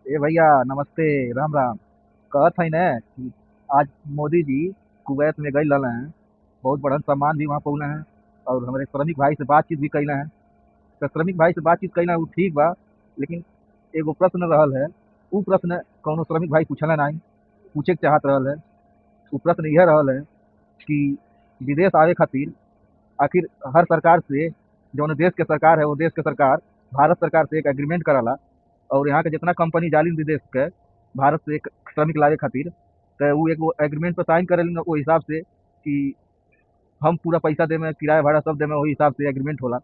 ए भैया नमस्ते। राम राम। कहत है न कि आज मोदी जी कुवैत में गई हैं। बहुत बड़ा सम्मान भी वहाँ पौले हैं। और हमारे श्रमिक भाई से बातचीत भी कैले हैं। तो श्रमिक भाई से बातचीत कैले हैं, वो ठीक बा। लेकिन एगो प्रश्न रहल है। उ प्रश्न कौनो श्रमिक भाई पूछला नहीं, पूछे के चाहत रहल है। वो प्रश्न यह रहल है कि विदेश आवे खातिर आखिर हर सरकार से, जौन देश के सरकार है वो देश के सरकार भारत सरकार से एक एग्रीमेंट कराला। और यहाँ के जितना कंपनी जाली विदेश के भारत से एक श्रमिक लावे खातिर, तो वो एक एग्रीमेंट पर साइन करेल वो हिसाब से कि हम पूरा पैसा देवे, किराया भाड़ा सब देवे, वही हिसाब से एग्रीमेंट होला।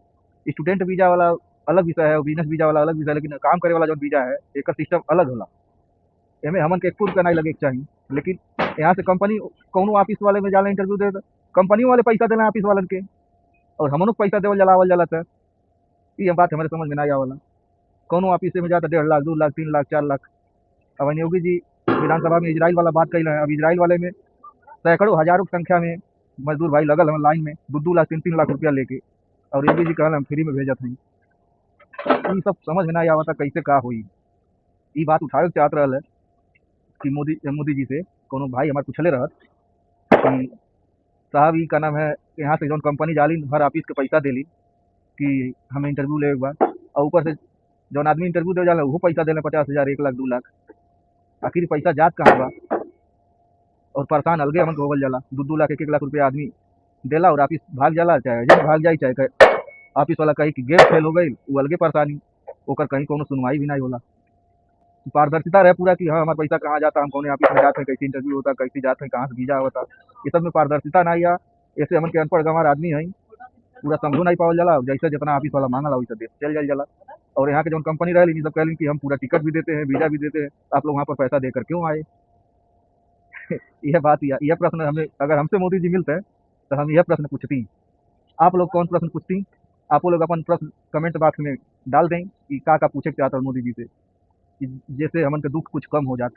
स्टूडेंट वीजा वाला अलग विषय है, बिजनेस वीजा वाला अलग विषय है, लेकिन काम करे वाला जो वीजा है एक सिस्टम अलग होला। एमे हमन के एको रुपया नहीं लगे के चाहिए। लेकिन यहाँ से कंपनी कौनो ऑफिस वाले में जाला इंटरव्यू दे, कंपनी वाले पैसा देना ऑफिस वालन के, और हमनों को पैसा देवल जाला आवल जाला। था ये बात हमारे समझ में नहीं आवला। कौनो ऑफिस में जाता 1.5 लाख 2 लाख 3 लाख 4 लाख। अब योगी जी विधानसभा में इजराइल वाला बात कैल है। अब इजराइल वाले में सैकड़ों हजारों की संख्या में मजदूर भाई लगल हम लाइन में 2 2 लाख 3 3 लाख रुपया लेके, और योगी जी कहल हम फ्री में भेजत हैं। ये सब समझ में नहीं आवता कैसे का हुई। ये बात उठावे के चाहत रहल है कि मोदी मोदी जी से कोनो भाई हमारे पूछले रहत कि साहब ये का नाम है, यहाँ से जौन कंपनी जाली हर ऑफिस के पैसा देली कि हमें इंटरव्यू ले एक बार, और ऊपर से जौन आदमी इंटरव्यू दे जाला वो पैसा देले 50 हजार 1 लाख 2 लाख। आखिर पैसा जात कहाँ बा? और परेशान अलगे हमन के होवल जाला। 2 2 लाख 1 1 लाख रुपया आदमी देला और ऑफिस भाग जाला, चाहे एजेंट भाग जाए, चाहे ऑफिस वाला कही कि गेट फेल हो गई, वो अलगे परेशानी। ओकर कहीं कोनो सुनवाई भी नहीं होला। पारदर्शिता रहे पूरा कि हाँ हमारा पैसा कहाँ जाता, हम कौन ऑफिस में जाते हैं, कैसे इंटरव्यू होता, कैसे जाते हैं, कहाँ से वीजा होता। ये सब में पारदर्शिता नहीं आ। ऐसे हमन के अनपढ़ गंवार आदमी है, पूरा समझो नहीं पावल जाला। जैसे जितना ऑफिस वाला मांगला वैसे दे चल जाए जाला। और यहाँ के जो कंपनी रहे सब कहलिन कि हम पूरा टिकट भी देते हैं, वीजा भी देते हैं, आप लोग वहाँ पर पैसा देकर क्यों आए? यह बात, यह प्रश्न हमें अगर हमसे मोदी जी मिलते तो हम यह प्रश्न पूछती। आप लोग कौन प्रश्न पूछती? आप लोग अपन प्रश्न कमेंट बॉक्स में डाल दें कि का पूछे के चाहता मोदी जी से, कि जैसे हमन के दुख कुछ कम हो जात।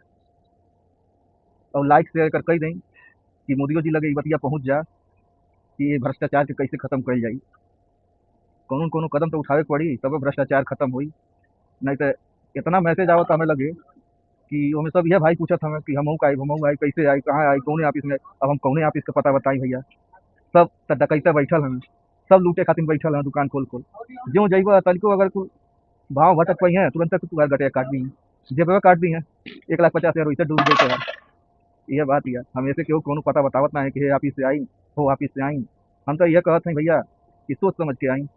और लाइक शेयर कर कह दें कि मोदियो जी लगे ई बतिया पहुँच जा कि ये भ्रष्टाचार के कैसे खत्म कल जाई। कोनो कोनो कदम तो उठावे के पड़ी, तब भ्रष्टाचार खत्म हुई। नहीं तो इतना मैसेज आवत हमें लगे कि ओमे सब यह भाई पूछत हमें कि हम आई कैसे आई, कहाँ आई, कौने ऑफिस में। अब हम कौने ऑफिस का पता बताई भैया। सब डकैता बैठल हमें, सब लूटे खातिर बैठल हैं दुकान खोल खोल। जो जइबा तनिको अगर तू भाव भटक पई है तुरंत तू गटिया काट दी है, जेबे काट दी है। 1 लाख 50 हजार वैसे डूब गए यार। यह बात यार हम ऐसे क्यों कोनो पता बतावत ना है कि हे ऑफिस से आई, हो ऑफिस से आई। हम तो यह कहत हैं भैया कि सोच समझ के आई।